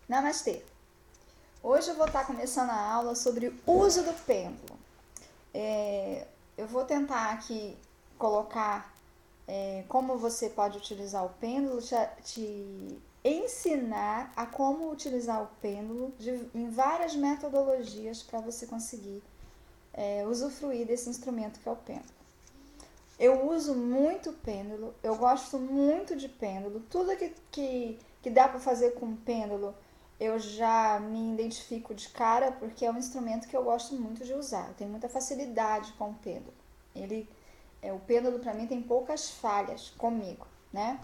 Namastê! Hoje eu vou estar começando a aula sobre o uso do pêndulo. Eu vou tentar aqui colocar como você pode utilizar o pêndulo, te ensinar a como utilizar o pêndulo em várias metodologias para você conseguir usufruir desse instrumento que é o pêndulo. Eu uso muito pêndulo, eu gosto muito de pêndulo, tudo que dá para fazer com pêndulo eu já me identifico de cara porque é um instrumento que eu gosto muito de usar, eu tenho muita facilidade com o pêndulo. O pêndulo para mim tem poucas falhas comigo, né?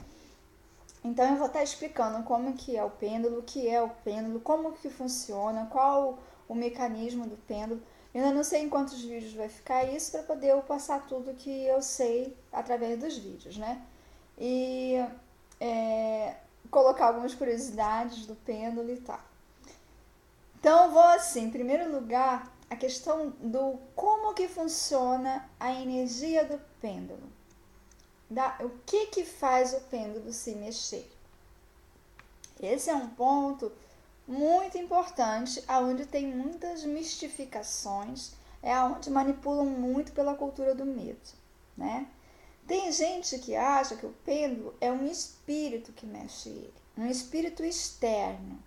Então eu vou estar explicando como que é o pêndulo, o que é o pêndulo, como que funciona, qual o mecanismo do pêndulo. Eu ainda não sei em quantos vídeos vai ficar isso para poder eu passar tudo que eu sei através dos vídeos, né? E colocar algumas curiosidades do pêndulo e tal. Então eu vou assim, em primeiro lugar, a questão do como que funciona a energia do pêndulo. O que faz o pêndulo se mexer? Esse é um ponto muito importante, onde tem muitas mistificações, onde manipulam muito pela cultura do medo, né? Tem gente que acha que o pêndulo é um espírito que mexe ele, um espírito externo.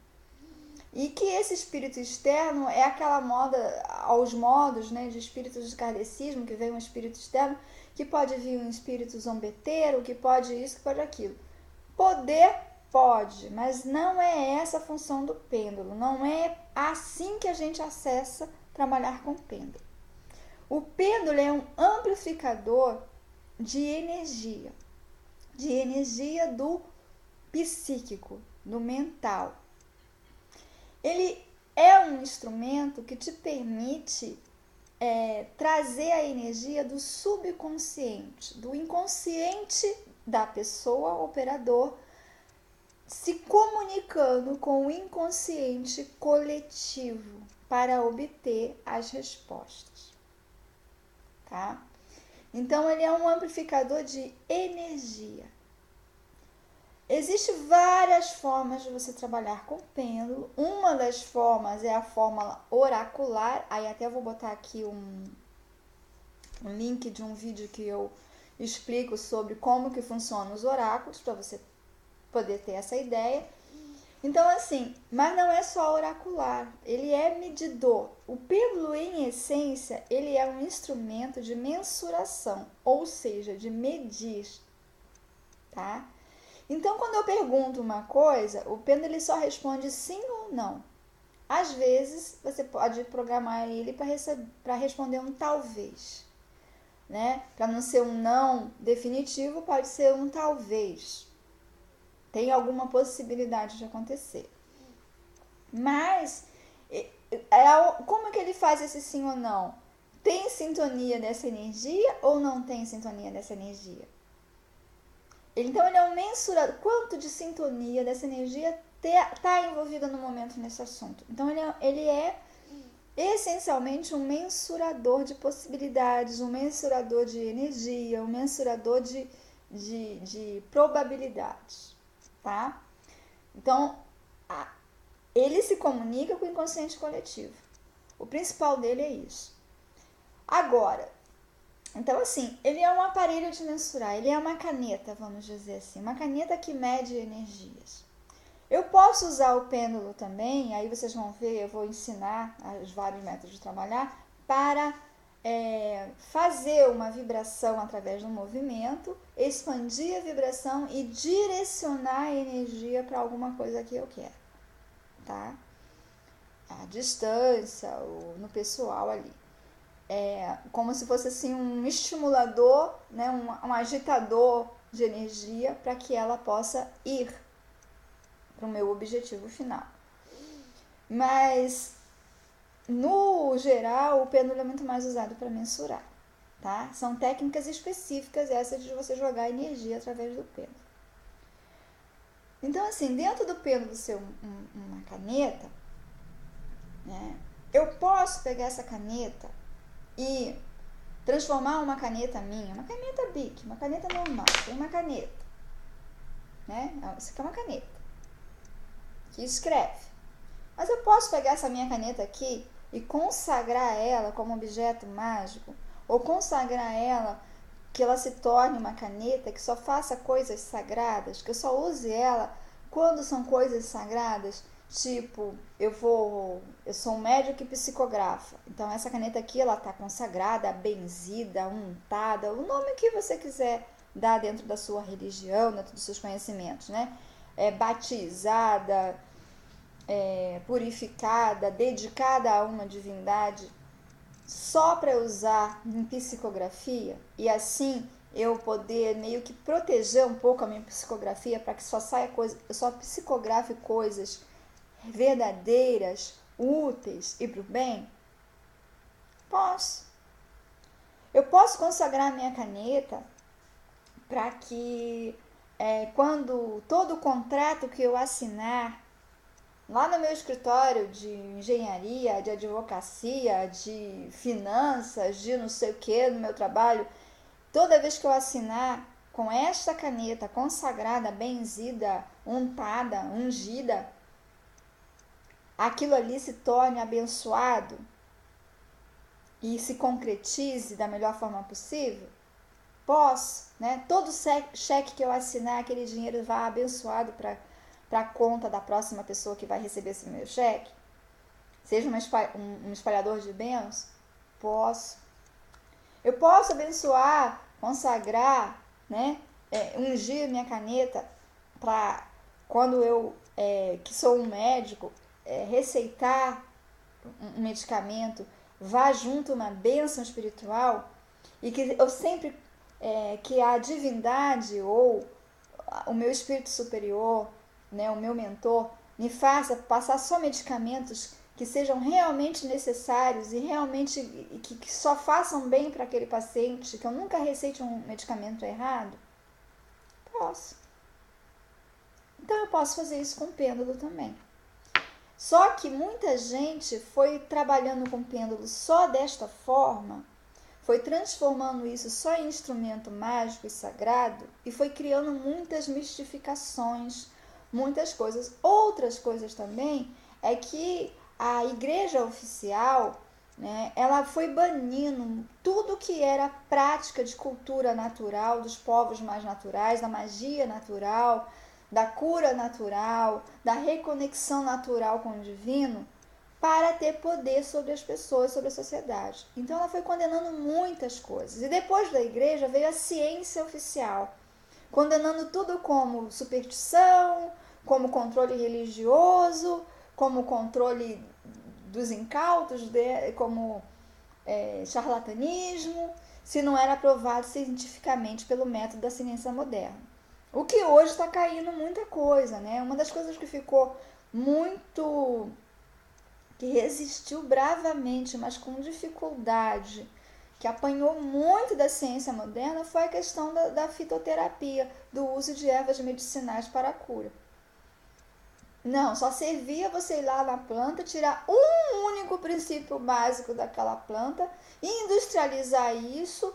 E que esse espírito externo é aquela moda, aos modos, né, de espíritos de kardecismo, que vem um espírito externo, que pode vir um espírito zombeteiro, que pode isso, que pode aquilo. Poder pode, mas não é essa a função do pêndulo, não é assim que a gente acessa trabalhar com o pêndulo. O pêndulo é um amplificador de energia do psíquico, do mental. Ele é um instrumento que te permite trazer a energia do subconsciente, do inconsciente da pessoa operador, se comunicando com o inconsciente coletivo para obter as respostas, tá? Então ele é um amplificador de energia. Existem várias formas de você trabalhar com pêndulo. Uma das formas é a fórmula oracular. Aí até vou botar aqui um link de um vídeo que eu explico sobre como que funcionam os oráculos, para você poder ter essa ideia. Então assim, mas não é só oracular, ele é medidor. O pêndulo, em essência, ele é um instrumento de mensuração, ou seja, de medir, tá? Então, quando eu pergunto uma coisa, o pêndulo ele só responde sim ou não. Às vezes, você pode programar ele para responder um talvez, né? Para não ser um não definitivo, pode ser um talvez. Tem alguma possibilidade de acontecer. Mas, como que ele faz esse sim ou não? Tem sintonia dessa energia ou não tem sintonia dessa energia? Então ele é um mensurador. Quanto de sintonia dessa energia está envolvida no momento nesse assunto? Então ele é essencialmente um mensurador de possibilidades, um mensurador de energia, um mensurador de probabilidades, tá? Então ele se comunica com o inconsciente coletivo. O principal dele é isso. Agora, então assim, ele é um aparelho de mensurar, ele é uma caneta, vamos dizer assim, uma caneta que mede energias. Eu posso usar o pêndulo também, aí vocês vão ver, eu vou ensinar os vários métodos de trabalhar, para fazer uma vibração através do movimento, expandir a vibração e direcionar a energia para alguma coisa que eu quero, tá? A distância, ou no pessoal ali. Como se fosse assim um estimulador, né, um agitador de energia para que ela possa ir para o meu objetivo final. Mas, no geral, o pêndulo é muito mais usado para mensurar, tá? São técnicas específicas essas de você jogar energia através do pêndulo. Então, assim, dentro do pêndulo ser uma caneta, né, eu posso pegar essa caneta e transformar uma caneta minha, uma caneta Bic, uma caneta normal, tem uma caneta, né? Isso aqui é uma caneta que escreve. Mas eu posso pegar essa minha caneta aqui e consagrar ela como objeto mágico, ou consagrar ela que ela se torne uma caneta que só faça coisas sagradas, que eu só use ela quando são coisas sagradas. Tipo, eu sou um médico e psicografa. Então essa caneta aqui ela tá consagrada, benzida, untada, o nome que você quiser dar dentro da sua religião, dentro dos seus conhecimentos, né? Batizada, purificada, dedicada a uma divindade, só para usar em psicografia e assim eu poder meio que proteger um pouco a minha psicografia para que só saia coisa, eu só psicografe coisas verdadeiras, úteis e para o bem? Posso. Eu posso consagrar a minha caneta para que quando todo contrato que eu assinar lá no meu escritório de engenharia, de advocacia, de finanças, de não sei o que, no meu trabalho, toda vez que eu assinar com esta caneta consagrada, benzida, untada, ungida, aquilo ali se torne abençoado e se concretize da melhor forma possível? Posso, né? Todo cheque que eu assinar, aquele dinheiro vai abençoado para a conta da próxima pessoa que vai receber esse meu cheque? Seja um espalhador de bênçãos? Posso. Eu posso abençoar, consagrar, né? Ungir minha caneta para quando eu, que sou um médico, receitar um medicamento, vá junto uma bênção espiritual e que eu sempre, que a divindade ou o meu espírito superior, né, o meu mentor, me faça passar só medicamentos que sejam realmente necessários e realmente que só façam bem para aquele paciente, que eu nunca receite um medicamento errado? Posso. Então eu posso fazer isso com pêndulo também. Só que muita gente foi trabalhando com pêndulo só desta forma, foi transformando isso só em instrumento mágico e sagrado e foi criando muitas mistificações, muitas coisas. Outras coisas também é que a igreja oficial, né, ela foi banindo tudo que era prática de cultura natural, dos povos mais naturais, da magia natural, da cura natural, da reconexão natural com o divino, para ter poder sobre as pessoas, sobre a sociedade. Então ela foi condenando muitas coisas. E depois da igreja veio a ciência oficial, condenando tudo como superstição, como controle religioso, como controle dos incautos, como charlatanismo, se não era aprovado cientificamente pelo método da ciência moderna. O que hoje está caindo muita coisa, né? Uma das coisas que ficou muito, que resistiu bravamente, mas com dificuldade, que apanhou muito da ciência moderna, foi a questão da fitoterapia, do uso de ervas medicinais para a cura. Não, só servia você ir lá na planta, tirar um único princípio básico daquela planta, industrializar isso,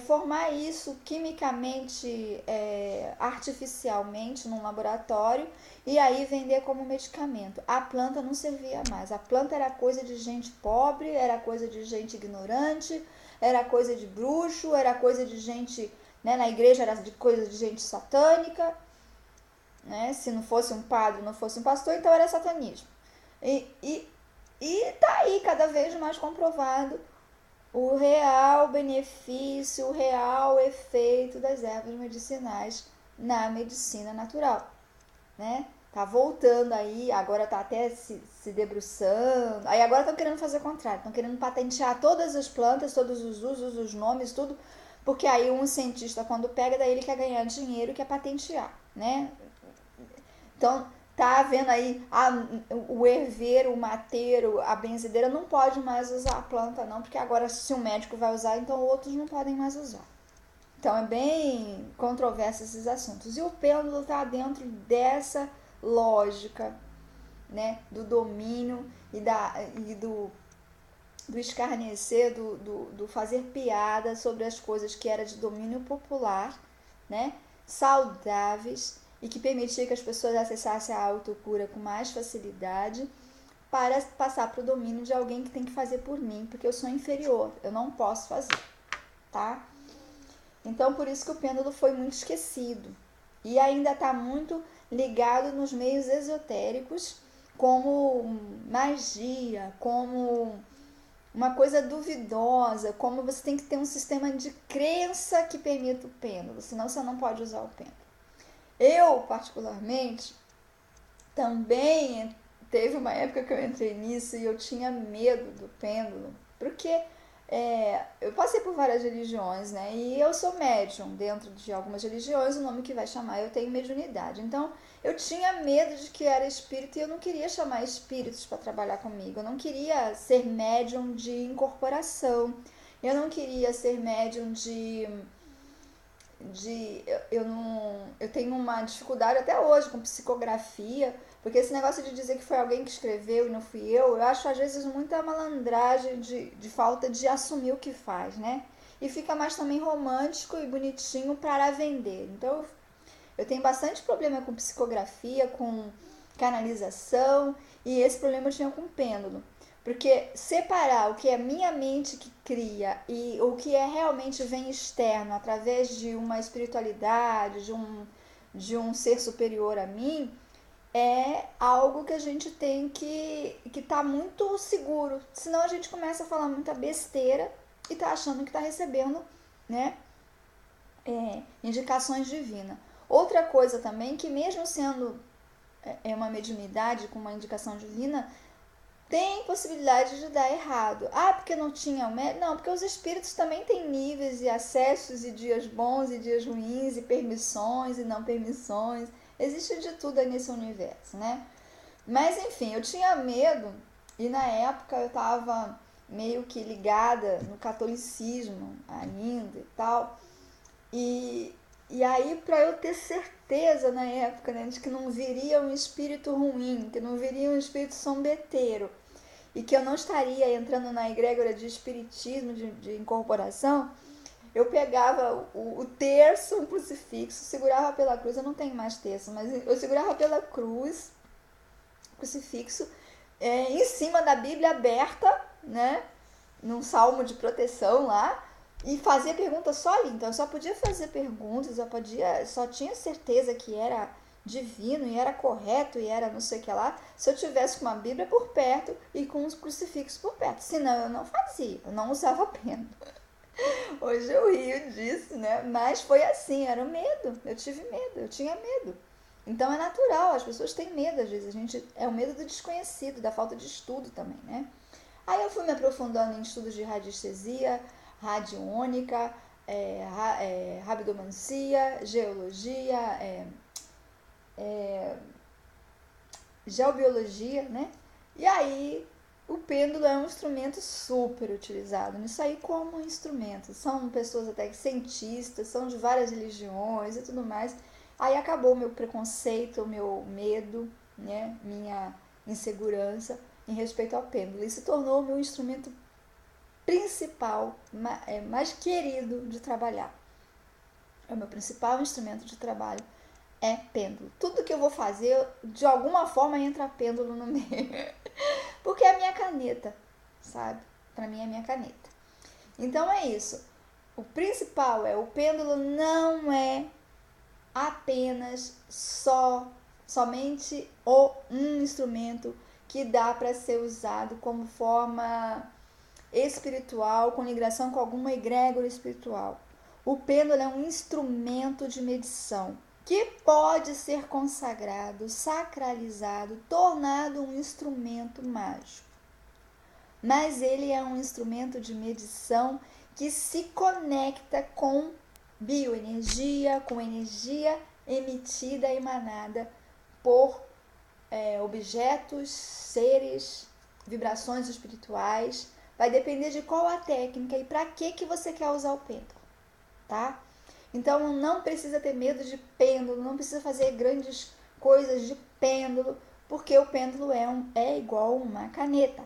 formar isso quimicamente, artificialmente num laboratório e aí vender como medicamento. A planta não servia mais. A planta era coisa de gente pobre, era coisa de gente ignorante, era coisa de bruxo, era coisa de gente, né, na igreja era coisa de gente satânica. Né? Se não fosse um padre, não fosse um pastor, então era satanismo. E tá aí cada vez mais comprovado o real benefício, o real efeito das ervas medicinais na medicina natural, né? Tá voltando aí, agora tá até se debruçando. Aí agora estão querendo fazer o contrário, estão querendo patentear todas as plantas, todos os usos, os nomes, tudo, porque aí um cientista, quando pega, daí ele quer ganhar dinheiro e quer patentear, né? Então, tá havendo aí o herveiro, o mateiro, a benzedeira não pode mais usar a planta não, porque agora se um médico vai usar, então outros não podem mais usar. Então é bem controverso esses assuntos. E o pêndulo está dentro dessa lógica, né, do domínio e do escarnecer, do fazer piada sobre as coisas que era de domínio popular, né, saudáveis, e que permitia que as pessoas acessassem a autocura com mais facilidade, para passar para o domínio de alguém que tem que fazer por mim, porque eu sou inferior, eu não posso fazer, tá? Então, por isso que o pêndulo foi muito esquecido. E ainda está muito ligado nos meios esotéricos, como magia, como uma coisa duvidosa, como você tem que ter um sistema de crença que permita o pêndulo, senão você não pode usar o pêndulo. Eu, particularmente, também teve uma época que eu entrei nisso e eu tinha medo do pêndulo, porque eu passei por várias religiões, né? E eu sou médium dentro de algumas religiões, o nome que vai chamar, eu tenho mediunidade. Então, eu tinha medo de que era espírito e eu não queria chamar espíritos para trabalhar comigo. Eu não queria ser médium de incorporação. Eu não queria ser médium eu tenho uma dificuldade até hoje com psicografia, porque esse negócio de dizer que foi alguém que escreveu e não fui eu acho às vezes muita malandragem de falta de assumir o que faz, né? E fica mais também romântico e bonitinho para vender. Então eu tenho bastante problema com psicografia, com canalização, e esse problema eu tinha com pêndulo. Porque separar o que é minha mente que cria e o que é realmente vem externo através de uma espiritualidade, de um ser superior a mim, é algo que a gente tem que estar muito seguro. Senão a gente começa a falar muita besteira e tá achando que tá recebendo, né, indicações divinas. Outra coisa também, que mesmo sendo uma mediunidade com uma indicação divina, tem possibilidade de dar errado. Ah, porque não tinha o médico? Não, porque os espíritos também têm níveis e acessos e dias bons e dias ruins e permissões e não permissões. Existe de tudo aí nesse universo, né? Mas enfim, eu tinha medo e na época eu tava meio que ligada no catolicismo ainda e tal. E aí, para eu ter certeza na época, né, de que não viria um espírito ruim, que não viria um espírito sombeteiro, e que eu não estaria entrando na egrégora de espiritismo, de incorporação, eu pegava o terço, um crucifixo, segurava pela cruz, eu não tenho mais terço, mas eu segurava pela cruz, crucifixo, em cima da Bíblia aberta, né, num salmo de proteção lá, e fazia perguntas só ali. Então eu só podia fazer perguntas, só tinha certeza que era divino e era correto e era não sei o que lá, se eu tivesse com uma Bíblia por perto e com os crucifixos por perto. Senão eu não fazia, eu não usava pêndulo. Hoje eu rio disso, né? Mas foi assim, era o medo. Eu tive medo, eu tinha medo. Então é natural, as pessoas têm medo às vezes. É o medo do desconhecido, da falta de estudo também, né? Aí eu fui me aprofundando em estudos de radiestesia, radiônica, rabidomancia, geologia, geobiologia, né? E aí o pêndulo é um instrumento super utilizado nisso aí como instrumento. São pessoas até que cientistas, são de várias religiões e tudo mais. Aí acabou o meu preconceito, o meu medo, né? Minha insegurança em respeito ao pêndulo. E se tornou o meu instrumento principal, mais querido de trabalhar. É o meu principal instrumento de trabalho, é pêndulo. Tudo que eu vou fazer, de alguma forma entra pêndulo no meio. Porque é a minha caneta, sabe? Pra mim é a minha caneta. Então é isso. O principal o pêndulo não é apenas somente um instrumento que dá para ser usado como forma espiritual, com ligação com alguma egrégora espiritual. O pêndulo é um instrumento de medição que pode ser consagrado, sacralizado, tornado um instrumento mágico. Mas ele é um instrumento de medição que se conecta com bioenergia, com energia emitida, emanada por objetos, seres, vibrações espirituais. Vai depender de qual a técnica e para que você quer usar o pêndulo, tá? Então não precisa ter medo de pêndulo, não precisa fazer grandes coisas de pêndulo, porque o pêndulo é igual uma caneta,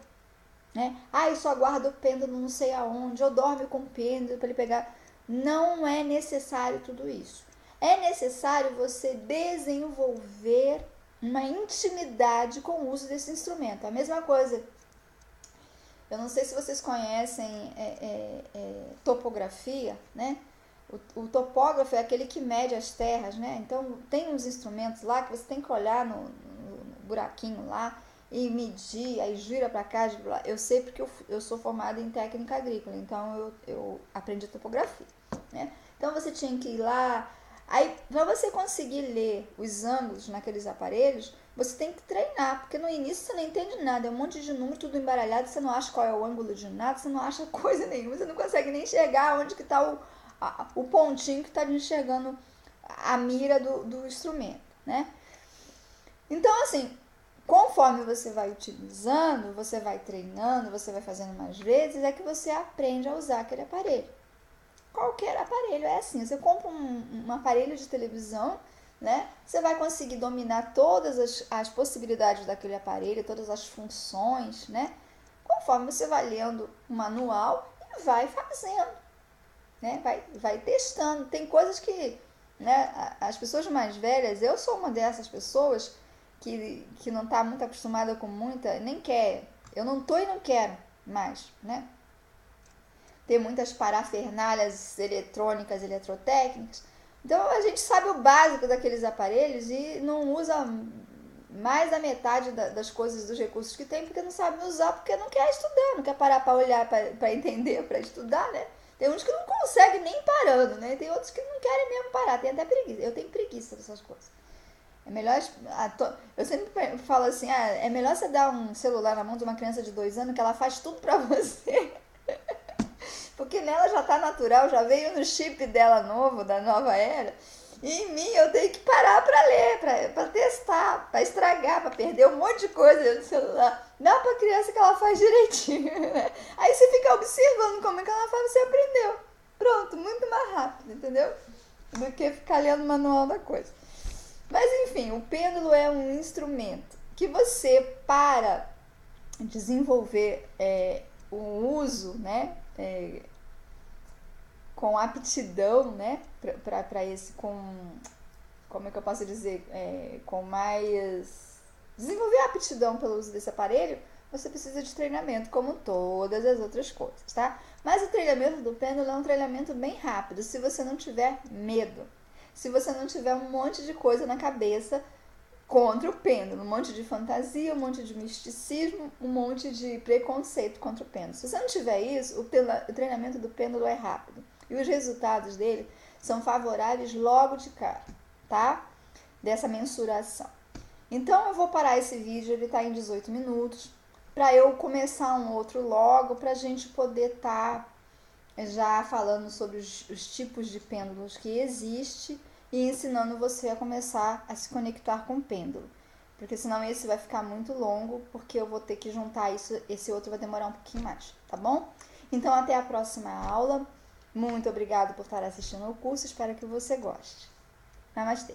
né? Ah, eu só guardo o pêndulo não sei aonde, eu dormo com o pêndulo para ele pegar. Não é necessário tudo isso. É necessário você desenvolver uma intimidade com o uso desse instrumento. A mesma coisa, eu não sei se vocês conhecem topografia, né? O topógrafo é aquele que mede as terras, né? Então tem uns instrumentos lá que você tem que olhar no buraquinho lá e medir, aí gira para cá, gira pra lá. Eu sei porque eu sou formada em técnica agrícola, então eu aprendi topografia, né? Então você tinha que ir lá. Aí, para você conseguir ler os ângulos naqueles aparelhos, você tem que treinar, porque no início você não entende nada, é um monte de número, tudo embaralhado, você não acha qual é o ângulo de nada, você não acha coisa nenhuma, você não consegue nem enxergar onde que está o pontinho que está enxergando a mira do instrumento, né? Então, assim, conforme você vai utilizando, você vai treinando, você vai fazendo mais vezes, é que você aprende a usar aquele aparelho. Qualquer aparelho é assim, você compra um aparelho de televisão, né? Você vai conseguir dominar todas as possibilidades daquele aparelho, todas as funções, né? Conforme você vai lendo o manual e vai fazendo, né? Vai testando. Tem coisas que, né, as pessoas mais velhas, eu sou uma dessas pessoas que não está muito acostumada com muita, nem quer, eu não tô e não quero mais, né? Ter muitas parafernálias eletrônicas, eletrotécnicas. Então a gente sabe o básico daqueles aparelhos e não usa mais da metade das coisas, dos recursos que tem, porque não sabe usar, porque não quer estudar, não quer parar para olhar, para entender, para estudar, né? Tem uns que não conseguem nem parando, né? Tem outros que não querem mesmo parar, tem até preguiça. Eu tenho preguiça dessas coisas. É melhor, eu sempre falo assim, é melhor você dar um celular na mão de uma criança de 2 anos que ela faz tudo pra você. Porque nela já tá natural, já veio no chip dela novo, da nova era. E em mim eu tenho que parar pra ler, pra testar, pra estragar, pra perder um monte de coisa no celular. Dá pra criança que ela faz direitinho, né? Aí você fica observando como é que ela faz, você aprendeu. Pronto, muito mais rápido, entendeu? Do que ficar lendo o manual da coisa. Mas enfim, o pêndulo é um instrumento que você, para desenvolver o uso, né, com aptidão, né, para esse, como é que eu posso dizer, com mais, desenvolver a aptidão pelo uso desse aparelho, você precisa de treinamento, como todas as outras coisas, tá? Mas o treinamento do pêndulo é um treinamento bem rápido, se você não tiver medo, se você não tiver um monte de coisa na cabeça contra o pêndulo, um monte de fantasia, um monte de misticismo, um monte de preconceito contra o pêndulo. Se você não tiver isso, o treinamento do pêndulo é rápido. E os resultados dele são favoráveis logo de cara, tá? Dessa mensuração. Então eu vou parar esse vídeo, ele tá em 18 minutos, para eu começar um outro logo, pra gente poder estar já falando sobre os tipos de pêndulos que existe e ensinando você a começar a se conectar com o pêndulo. Porque senão esse vai ficar muito longo, porque eu vou ter que juntar isso, esse outro vai demorar um pouquinho mais, tá bom? Então até a próxima aula. Muito obrigada por estar assistindo ao curso, espero que você goste. Namastê!